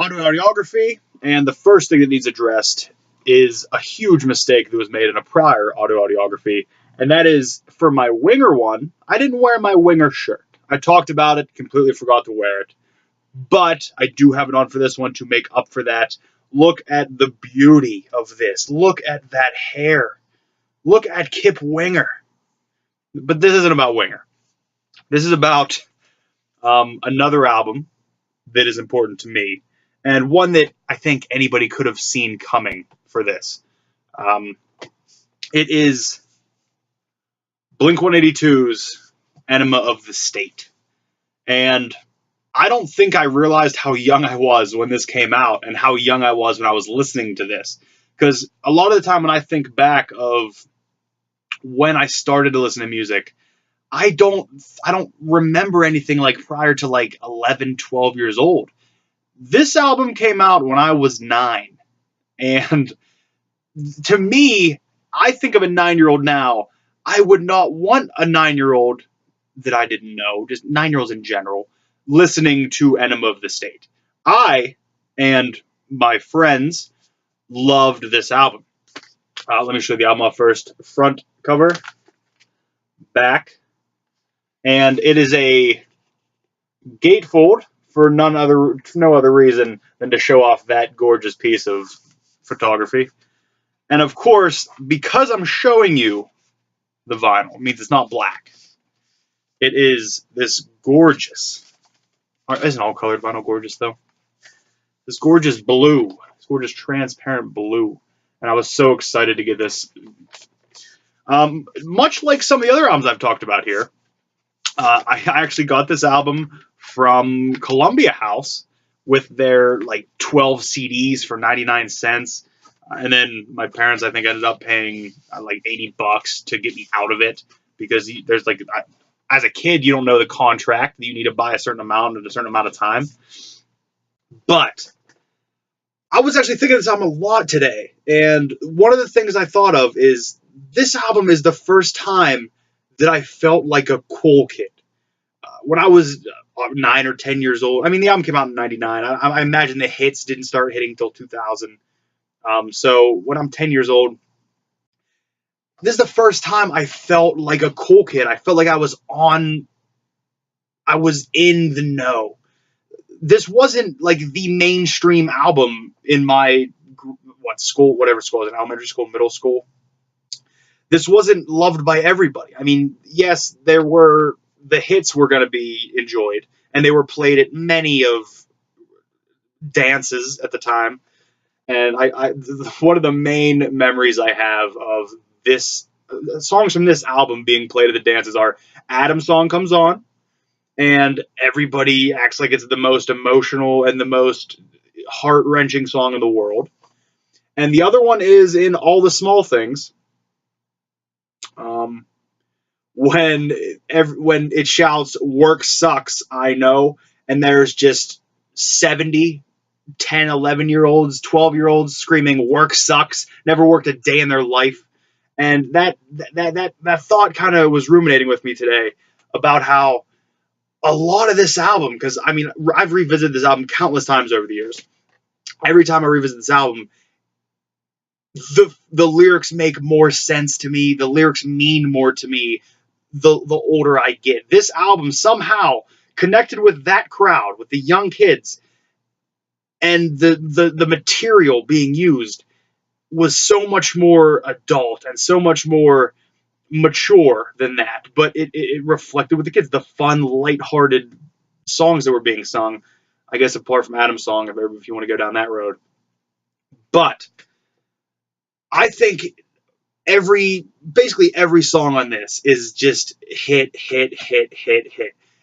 AutoAudiography, and the first thing that needs addressed is a huge mistake that was made in a prior AutoAudiography, and that is for my winger one, I didn't wear my winger shirt. I talked about it, completely forgot to wear it, but I do have it on for this one to make up for that. Look at the beauty of this. Look at that hair. Look at Kip Winger. But this isn't about Winger. This is about another album that is important to me, and one that I think anybody could have seen coming for this. It is Blink-182's Enema of the State. And I don't think I realized how young I was when this came out and how young I was when I was listening to this. Because a lot of the time when I think back of when I started to listen to music, I don't remember anything like prior to like 11, 12 years old. This album came out when I was 9. And to me, I think of a 9-year-old now. I would not want a 9-year-old that I didn't know, just 9-year-olds in general, listening to Enema of the State. I and my friends loved this album. Let me show you the album off first. Front cover, back, and it is a gatefold for no other reason than to show off that gorgeous piece of photography. And of course, because I'm showing you the vinyl, it means it's not black. It is this gorgeous, isn't all colored vinyl gorgeous though? This gorgeous blue, this gorgeous transparent blue. And I was so excited to get this. Much like some of the other albums I've talked about here, I actually got this album from Columbia House with their like 12 CDs for 99 cents. And then my parents, I think, ended up paying like $80 to get me out of it, because there's like, as a kid, you don't know the contract that you need to buy a certain amount at a certain amount of time. But I was actually thinking of this album a lot today, and one of the things I thought of is this album is the first time that I felt like a cool kid. When I was 9 or 10 years old, I mean, the album came out in 99. I imagine the hits didn't start hitting until 2000. So when I'm 10 years old, this is the first time I felt like a cool kid. I felt like I was in the know. This wasn't like the mainstream album in my school, whatever school I was in, elementary school, middle school. This wasn't loved by everybody. I mean, yes, the hits were going to be enjoyed, and they were played at many of dances at the time. And one of the main memories I have of this songs from this album being played at the dances are Adam's song comes on, and everybody acts like it's the most emotional and the most heart-wrenching song in the world. And the other one is in All the Small Things, when it shouts, "Work sucks, I know," and there's just 70 10, 11-year-olds, 12-year-olds screaming, "Work sucks," never worked a day in their life. And that thought kind of was ruminating with me today about how a lot of this album, because I mean, I've revisited this album countless times over the years. Every time I revisit this album, the lyrics make more sense to me. The lyrics mean more to me the older I get. This album somehow connected with that crowd, with the young kids, and the material being used was so much more adult and so much more mature than that. But it reflected with the kids, the fun, lighthearted songs that were being sung. I guess apart from Adam's song, if you want to go down that road. But I think basically every song on this is just hit.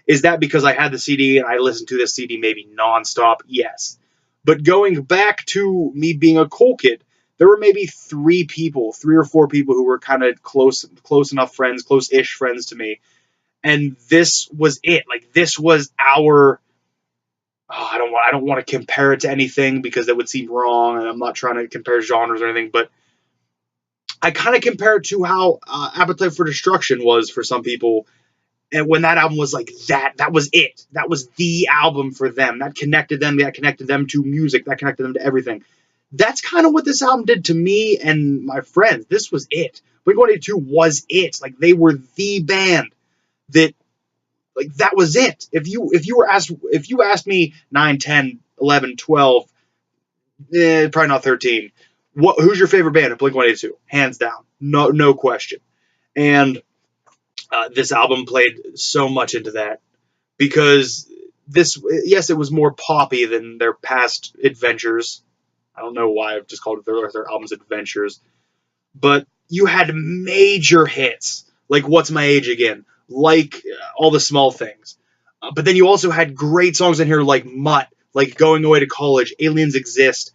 Is that because I had the CD and I listened to this CD maybe nonstop? Yes. But going back to me being a cool kid, there were maybe 3 or 4 people who were kind of close enough friends, close-ish friends to me. And this was it. Like, this was our... I don't want to compare it to anything because that would seem wrong, and I'm not trying to compare genres or anything, but I kind of compare it to how Appetite for Destruction was for some people, And when that album was like that was it. That was the album for them. That connected them. That connected them to music. That connected them to everything. That's kind of what this album did to me and my friends. This was it. Blink-182 was it. Like, they were the band that, like, that was it. If you asked me 9, 10, 11, 12, probably not 13, who's your favorite band of Blink-182? Hands down. No question. And this album played so much into that, because yes, it was more poppy than their past adventures. I don't know why I've just called their albums adventures, but you had major hits like "What's My Age Again," like All the Small Things, but then you also had great songs in here like "Mutt," like "Going Away to College," "Aliens Exist."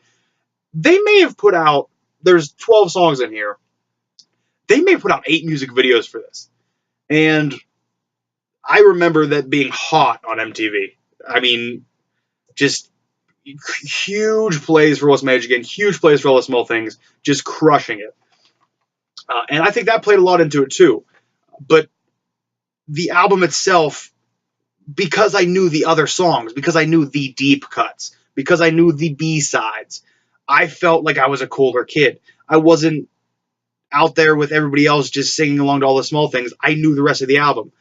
They may have put out, there's 12 songs in here. They may have put out 8 music videos for this. And I remember that being hot on MTV. I mean, just huge plays for What's My Age Again, huge plays for All the Small Things, just crushing it. And I think that played a lot into it too. But the album itself, because I knew the other songs, because I knew the deep cuts, because I knew the B-sides, I felt like I was a cooler kid. I wasn't out there with everybody else just singing along to All the Small Things. I knew the rest of the album.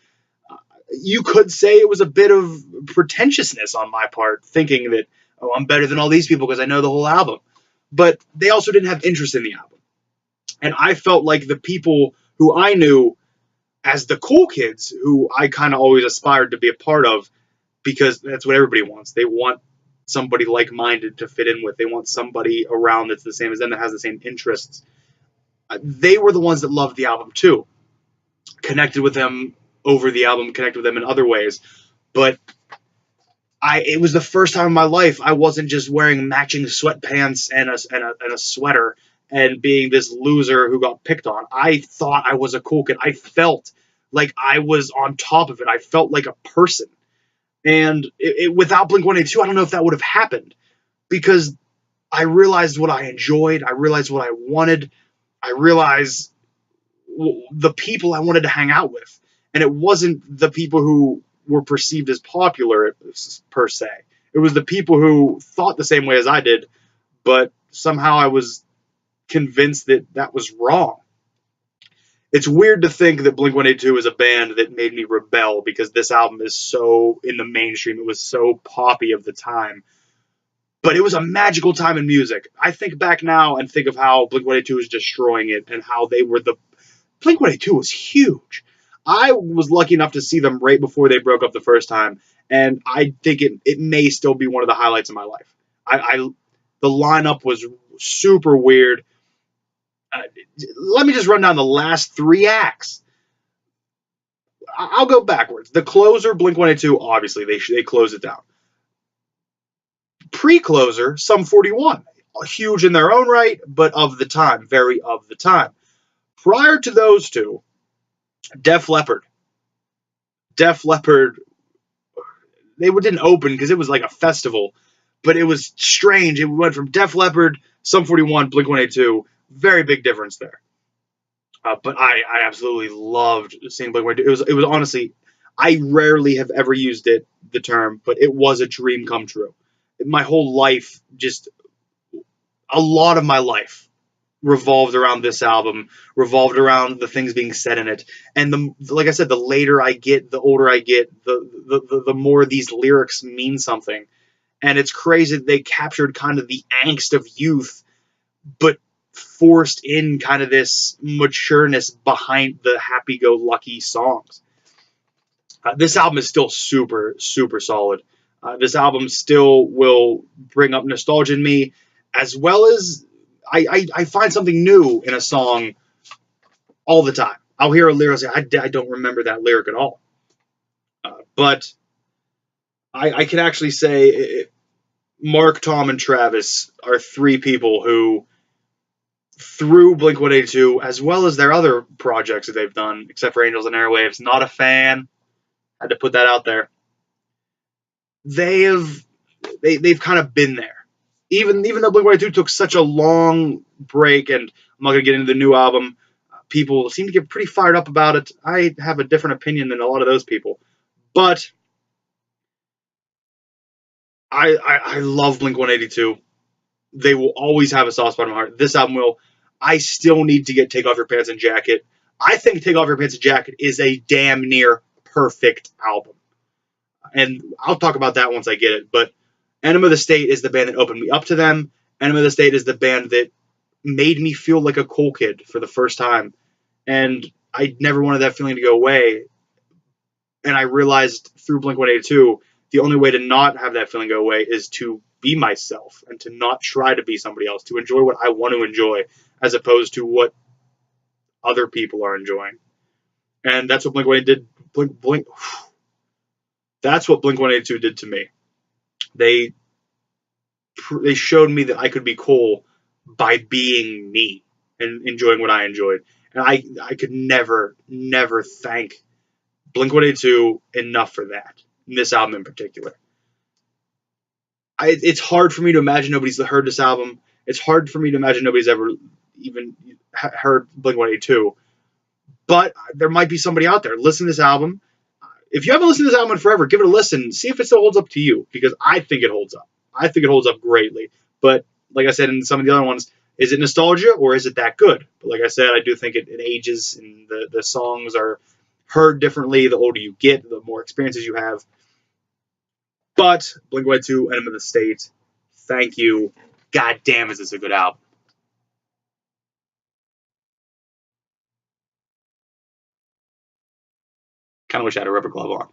You could say it was a bit of pretentiousness on my part, thinking that, oh, I'm better than all these people because I know the whole album. But they also didn't have interest in the album. And I felt like the people who I knew as the cool kids, who I kind of always aspired to be a part of, because that's what everybody wants. They want somebody like-minded to fit in with. They want somebody around that's the same as them, that has the same interests. They were the ones that loved the album too. Connected with them over the album, connected with them in other ways. But it was the first time in my life I wasn't just wearing matching sweatpants and a sweater and being this loser who got picked on. I thought I was a cool kid. I felt like I was on top of it. I felt like a person. And without Blink-182, I don't know if that would have happened, because I realized what I enjoyed. I realized what I wanted. I realized the people I wanted to hang out with. And it wasn't the people who were perceived as popular, per se. It was the people who thought the same way as I did, but somehow I was convinced that that was wrong. It's weird to think that Blink-182 is a band that made me rebel, because this album is so in the mainstream. It was so poppy of the time. But it was a magical time in music. I think back now and think of how Blink-182 was destroying it, and how they were Blink-182 was huge. I was lucky enough to see them right before they broke up the first time, and I think it may still be one of the highlights of my life. The lineup was super weird. Let me just run down the last 3 acts. I'll go backwards. The closer, Blink-182, obviously, they close it down. Pre-closer, Sum 41. Huge in their own right, but of the time. Very of the time. Prior to those two, Def Leppard. Def Leppard, they didn't open because it was like a festival, but it was strange. It went from Def Leppard, Sum 41, Blink-182. Very big difference there. But I absolutely loved seeing Blink-182. It was honestly, I rarely have ever used the term, but it was a dream come true. My whole life, just a lot of my life, revolved around this album, revolved around the things being said in it. And like I said, the later I get, the older I get, the more these lyrics mean something. And it's crazy that they captured kind of the angst of youth, but forced in kind of this matureness behind the happy-go-lucky songs. This album is still super, super solid. This album still will bring up nostalgia in me, as well as I find something new in a song all the time. I'll hear a lyric and say, I don't remember that lyric at all. But I can actually say Mark, Tom, and Travis are 3 people who, through Blink-182, as well as their other projects that they've done, except for Angels and Airwaves, not a fan, had to put that out there, they've kind of been there. Even though Blink-182 took such a long break, and I'm not going to get into the new album, people seem to get pretty fired up about it. I have a different opinion than a lot of those people. But I love Blink-182. They will always have a soft spot in my heart. This album will. I still need to get Take Off Your Pants and Jacket. I think Take Off Your Pants and Jacket is a damn near perfect album. And I'll talk about that once I get it. But Enema of the State is the band that opened me up to them. Enema of the State is the band that made me feel like a cool kid for the first time. And I never wanted that feeling to go away. And I realized through Blink-182, the only way to not have that feeling go away is to be myself and to not try to be somebody else, to enjoy what I want to enjoy as opposed to what other people are enjoying. And that's what Blink-182 did. That's what Blink-182 did to me. They showed me that I could be cool by being me and enjoying what I enjoyed. And I could never thank Blink-182 enough for that. In this album in particular. It's hard for me to imagine nobody's heard this album. It's hard for me to imagine nobody's ever even heard Blink-182. But there might be somebody out there. Listen to this album. If you haven't listened to this album in forever, give it a listen. See if it still holds up to you, because I think it holds up. I think it holds up greatly. But like I said in some of the other ones, is it nostalgia or is it that good? But like I said, I do think it ages, and the songs are heard differently the older you get, the more experiences you have. But Blink-182, Enema of the State, thank you. God damn, is this a good album. Kind of wish I had a rubber glove on.